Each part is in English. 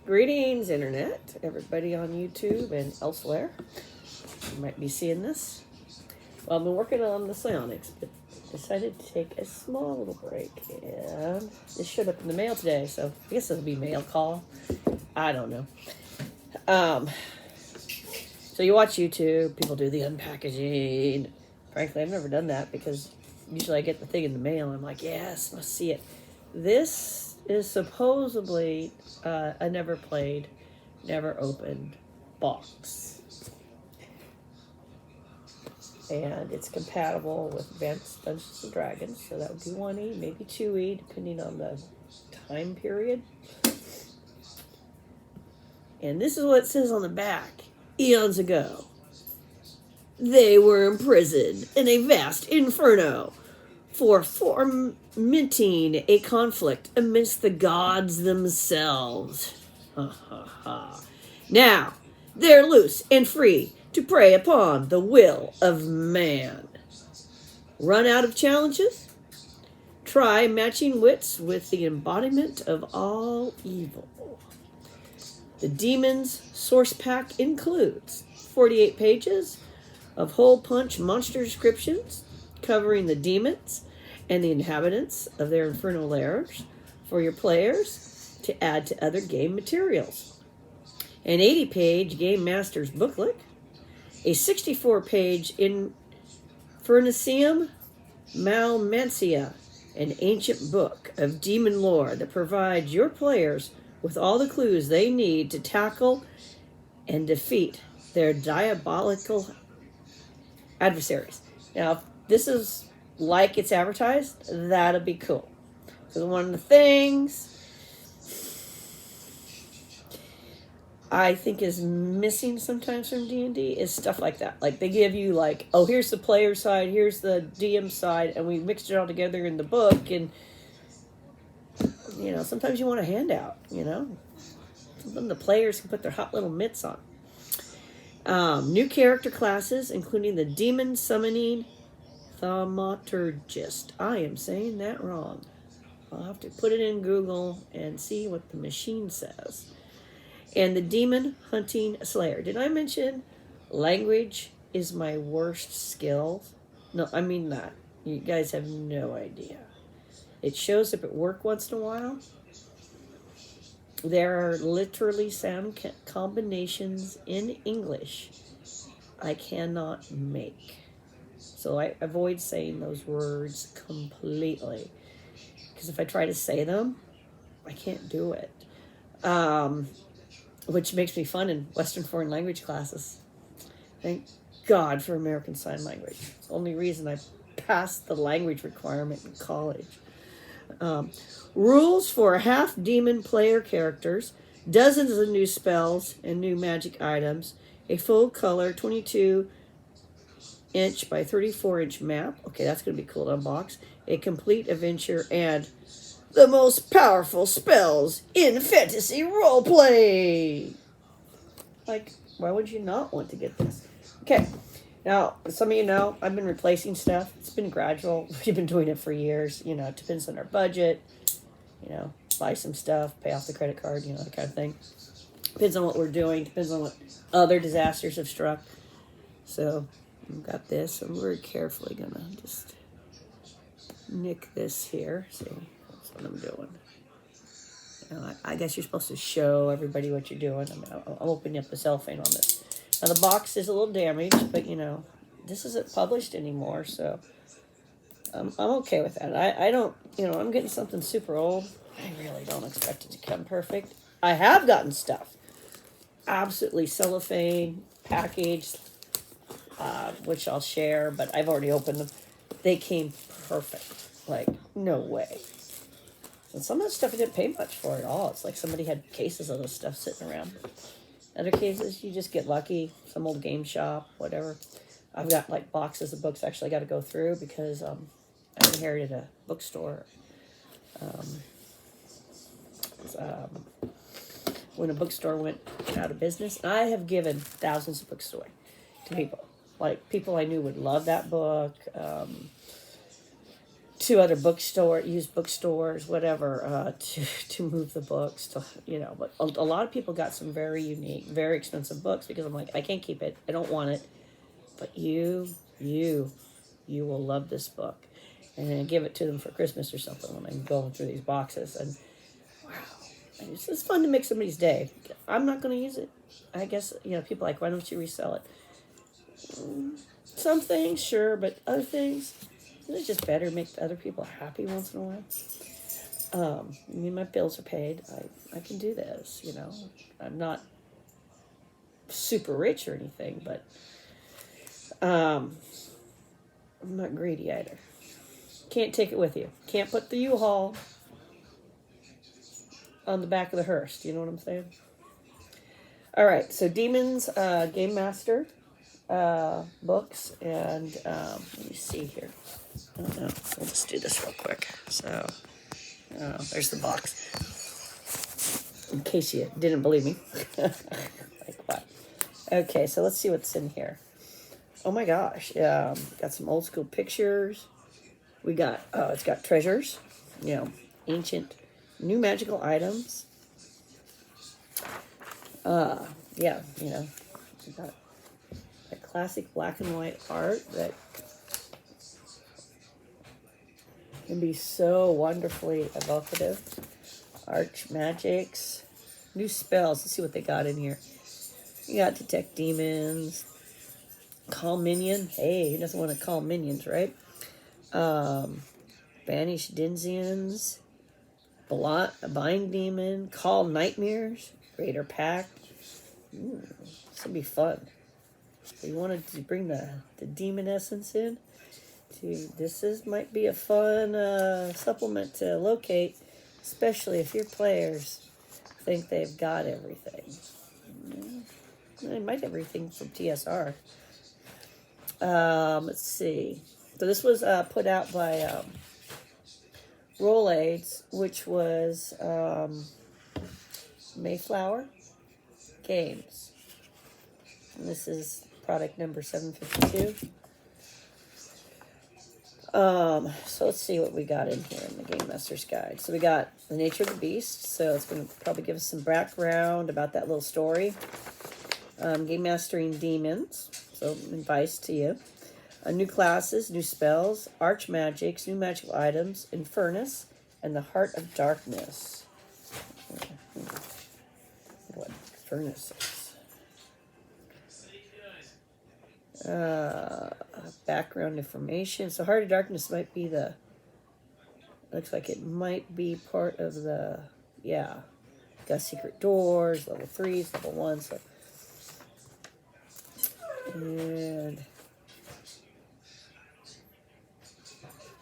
Greetings, Internet, everybody on YouTube and elsewhere. You might be seeing this. Well, I've been working on the psionics, but decided to take a small little break. And this showed up in the mail today, so I guess it'll be mail call. I don't know. So you watch YouTube, people do the unpackaging. Frankly, I've never done that because usually I get the thing in the mail and I'm like, yes, let's see it. This is supposedly a never played, never opened box. And it's compatible with Advanced Dungeons & Dragons, so that would be 1E, maybe 2E, depending on the time period. And this is what it says on the back. Eons ago, they were imprisoned in a vast inferno for fomenting a conflict amidst the gods themselves. Now, they're loose and free to prey upon the will of man. Run out of challenges? Try matching wits with the embodiment of all evil. The Demon's source pack includes 48 pages of hole punch monster descriptions covering the demons and the inhabitants of their infernal lairs for your players to add to other game materials. An 80-page Game Master's booklet, a 64-page Infernacium Malmancia, an ancient book of demon lore that provides your players with all the clues they need to tackle and defeat their diabolical adversaries. Now, if this is like it's advertised, that'll be cool. Because one of the things I think is missing sometimes from D&D is stuff like that. Like they give you like, oh, here's the player side, here's the DM side, and we mixed it all together in the book. And, you know, sometimes you want a handout, you know. Something the players can put their hot little mitts on. New character classes, including the Demon Summoning Thaumaturgist. I am saying that wrong. I'll have to put it in Google and see what the machine says. And the Demon Hunting Slayer. Did I mention language is my worst skill? No, I mean that. You guys have no idea. It shows up at work once in a while. There are literally sound combinations in English I cannot make. So I avoid saying those words completely. Because if I try to say them, I can't do it. Which makes me fun in Western foreign language classes. Thank God for American Sign Language. It's the only reason I passed the language requirement in college. Rules for half-demon player characters, dozens of new spells and new magic items, a full-color 22-inch by 34-inch map. Okay, that's going to be cool to unbox. A complete adventure and the most powerful spells in fantasy roleplay. Like, why would you not want to get this? Okay, now, some of you know, I've been replacing stuff. It's been gradual. We've been doing it for years. You know, it depends on our budget. You know, buy some stuff, pay off the credit card, you know, that kind of thing. Depends on what we're doing. Depends on what other disasters have struck. So, I've got this. I'm very carefully going to just nick this here. See, that's what I'm doing. You know, I guess you're supposed to show everybody what you're doing. I mean, I'm opening up the cellophane on this. Now, the box is a little damaged, but, you know, this isn't published anymore, so I'm okay with that. I don't, you know, I'm getting something super old. I really don't expect it to come perfect. I have gotten stuff absolutely cellophane, packaged, which I'll share, but I've already opened them. They came perfect. Like, no way. And some of the stuff I didn't pay much for at all. It's like somebody had cases of this stuff sitting around. Other cases, you just get lucky. Some old game shop, whatever. I've got like boxes of books I actually got to go through because I inherited a bookstore. When a bookstore went out of business, I have given thousands of books away to people. Like people I knew would love that book. to other used bookstores, whatever, to move the books to, but a lot of people got some very unique, very expensive books because I'm like, I can't keep it. I don't want it. But you will love this book. And then give it to them for Christmas or something when I'm going through these boxes. And wow, it's fun to make somebody's day. I'm not going to use it. I guess, people are like, why don't you resell it? Some things, sure, but other things, it's just better to make other people happy once in a while. My bills are paid. I can do this, I'm not super rich or anything, but I'm not greedy either. Can't take it with you. Can't put the U-Haul on the back of the hearse. You know what I'm saying? All right, so Demons Game Master books, and let me see here. I don't know. We'll just do this real quick. So, there's the box. In case you didn't believe me. Like what? Okay, so let's see what's in here. Oh my gosh. Got some old school pictures. We got, it's got treasures, ancient, new magical items. We got that classic black and white art that can be so wonderfully evocative. Arch magics, new spells. Let's see what they got in here. You got detect demons, call minion. Hey, who doesn't want to call minions, right? Banish Dinzians, Bind Demon, Call Nightmares, Greater Pact. This will be fun. So you wanted to bring the demon essence in. Might be a fun supplement to locate, especially if your players think they've got everything. They might have everything from TSR. Let's see. So this was put out by Rolaids, which was Mayfair Games. And this is product number 752. So let's see what we got in here in the Game Master's Guide. So we got the nature of the beast. So it's going to probably give us some background about that little story. Game Mastering Demons. So advice to you. New classes, new spells, arch magics, new magical items, Infernus, and the Heart of Darkness. What Infernus is. Background information. So Heart of Darkness might be looks like it might be part of the, got secret doors, level 3s, level 1s. So. And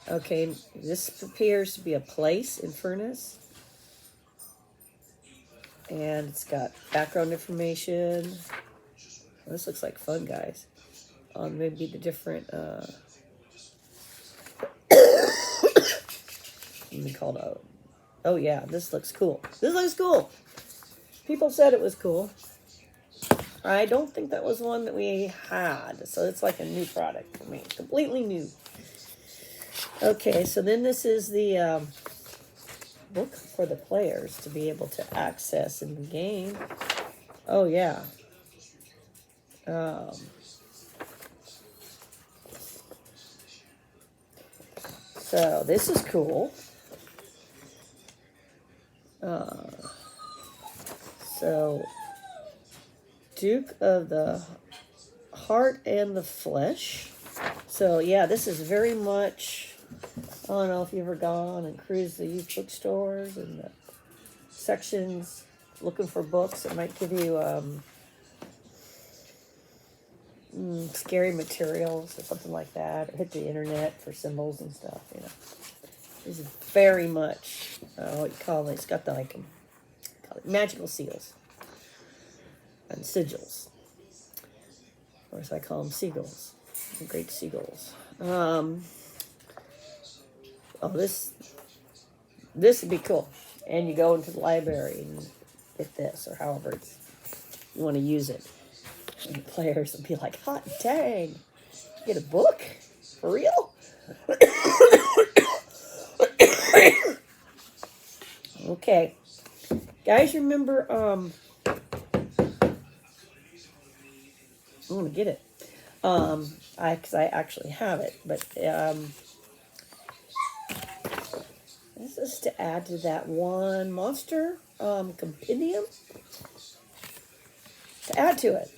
okay, this appears to be a place, Infernus. And it's got background information. Well, this looks like fun, guys. On maybe the different, oh yeah, this looks cool. This looks cool. People said it was cool. I don't think that was one that we had. So it's like a new product for me. Completely new. Okay, so then this is the book for the players to be able to access in the game. Oh, yeah. So this is cool. So Duke of the Heart and the Flesh. So yeah, this is very much, I don't know if you've ever gone and cruised the used bookstores and the sections looking for books that might give you scary materials or something like that, or hit the internet for symbols and stuff, This is very much, what you call it, it's got the, magical seals and sigils. Of course, I call them seagulls. Great seagulls. This would be cool. And you go into the library and get this, or however you want to use it. And the players will be like, hot dang, get a book? For real? Okay. Guys, remember, I'm going to get it. Because I actually have it. But, this is to add to that one monster, compendium. To add to it.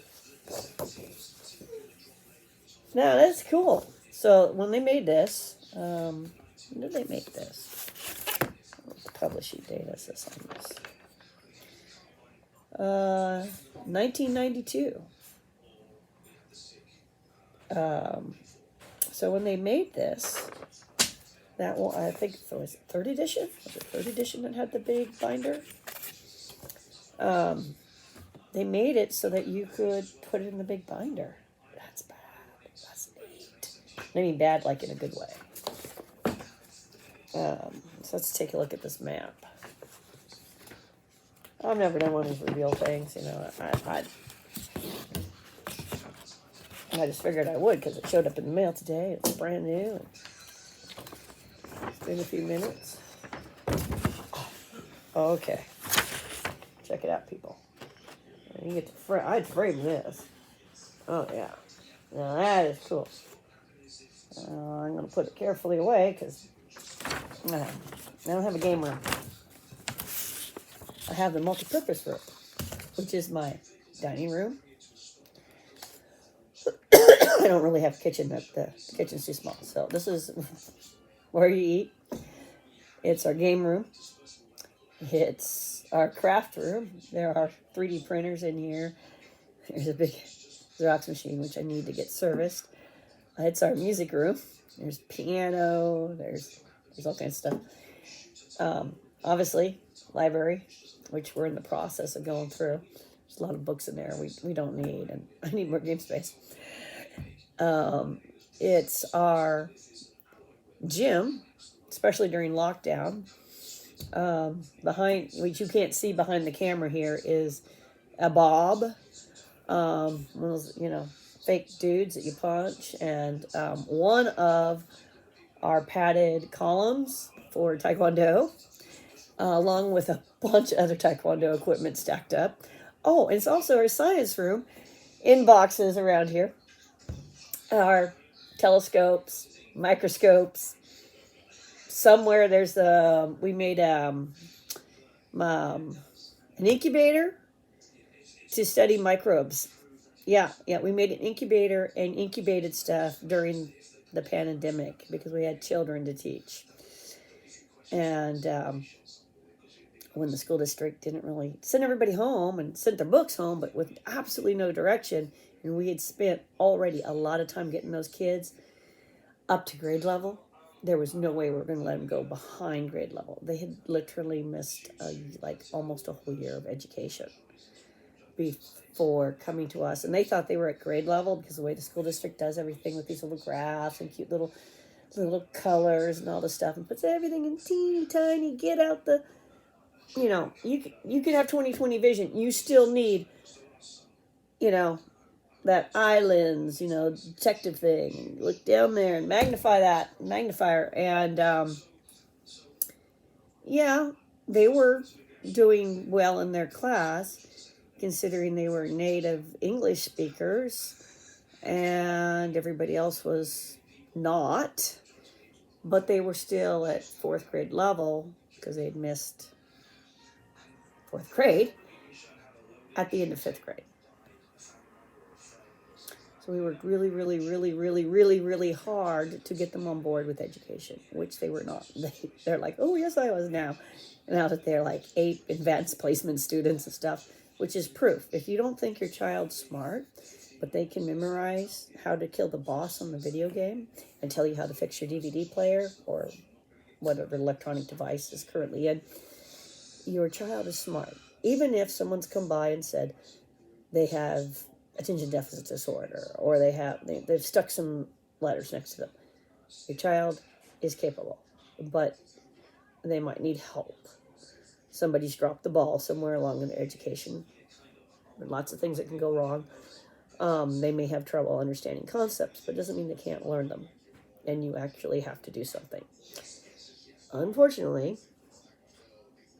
Now, that's cool. So, when they made this, when did they make this? What the publishing date is this on this? 1992. So when they made this, that one, I think it was third edition. Was it third edition that had the big binder? They made it so that you could put it in the big binder. That's bad. That's neat. I mean bad like in a good way. So let's take a look at this map. I've never done one of these reveal things, you know. I just figured I would because it showed up in the mail today. It's brand new. It's been a few minutes. Okay. Check it out, people. You get to frame. I'd frame this. Oh, yeah. Now that is cool. I'm going to put it carefully away because I don't have a game room. I have the multi-purpose room, which is my dining room. I don't really have a kitchen. The kitchen's too small. So this is where you eat. It's our game room. It's our craft room. There are 3D printers in here. There's a big Xerox machine, which I need to get serviced. It's our music room. There's piano. There's all kinds of stuff. Obviously, library, which we're in the process of going through. There's a lot of books in there we don't need, and I need more game space. It's our gym, especially during lockdown. Behind, which you can't see behind the camera here, is a bob. One of those, fake dudes that you punch, and one of our padded columns for Taekwondo, along with a bunch of other Taekwondo equipment stacked up. Oh, and it's also our science room in boxes around here. Our telescopes, microscopes. Somewhere there's we made an incubator to study microbes. Yeah, we made an incubator and incubated stuff during the pandemic because we had children to teach. And when the school district didn't really send everybody home and sent their books home, but with absolutely no direction, and we had spent already a lot of time getting those kids up to grade level, there was no way we were going to let them go behind grade level. They had literally missed almost a whole year of education before coming to us. And they thought they were at grade level because the way the school district does everything with these little graphs and cute little colors and all this stuff, and puts everything in teeny tiny, get out the, you could have 20/20 vision. You still need, that eye lens, detective thing. Look down there and magnify that magnifier. And they were doing well in their class, considering they were native English speakers, and everybody else was not. But they were still at fourth grade level because they'd missed fourth grade at the end of fifth grade. So we worked really, really, really, really, really, really hard to get them on board with education, which they were not. They're like, oh, yes, I was now. Now that they're like 8 advanced placement students and stuff, which is proof. If you don't think your child's smart, but they can memorize how to kill the boss on the video game and tell you how to fix your DVD player or whatever electronic device is currently in, your child is smart. Even if someone's come by and said they have attention deficit disorder, or they've stuck some letters next to them. Your child is capable, but they might need help. Somebody's dropped the ball somewhere along in their education. There are lots of things that can go wrong. They may have trouble understanding concepts, but it doesn't mean they can't learn them. And you actually have to do something. Unfortunately,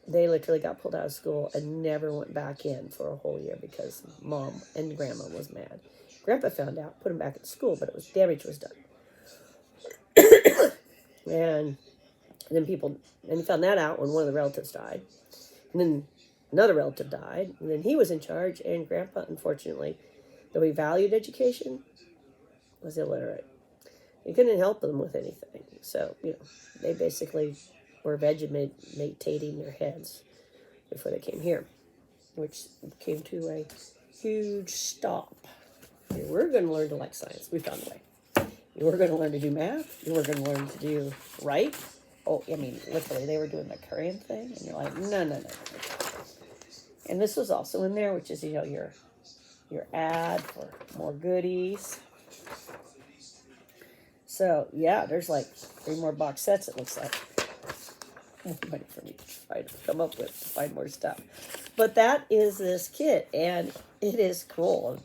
they literally got pulled out of school and never went back in for a whole year because Mom and Grandma was mad. Grandpa found out, put him back at school, but damage was done. And then he found that out when one of the relatives died. And then another relative died, and then he was in charge, and Grandpa, unfortunately, though he valued education, was illiterate. He couldn't help them with anything. So, they basically were vegetating their heads before they came here, which came to a huge stop. You were going to learn to like science. We found a way. You were going to learn to do math. You were going to learn to do write. Oh, I mean, literally, they were doing the Korean thing, and you're like, no. And this was also in there, which is, your ad for more goodies. So, yeah, there's like 3 more box sets, it looks like. More money for me to try to come up with to find more stuff. But that is this kit, and it is cool.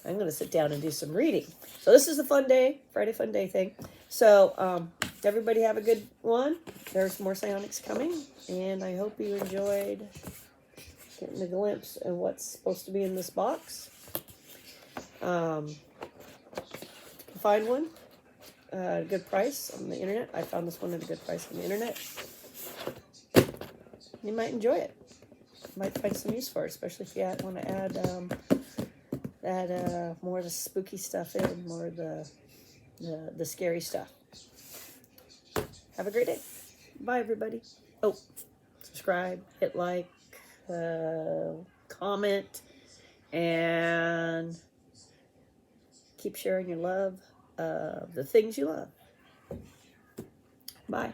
I'm going to sit down and do some reading. So this is a fun day, Friday fun day thing. So everybody have a good one. There's more psionics coming, and I hope you enjoyed getting a glimpse of what's supposed to be in this box. Find one at a good price on the internet. I found this one at a good price on the internet. You might enjoy it. You might find some use for it, especially if you want to add more of the spooky stuff in, more of the scary stuff. Have a great day. Bye, everybody. Oh, subscribe, hit like, comment, and keep sharing your love of the things you love. Bye.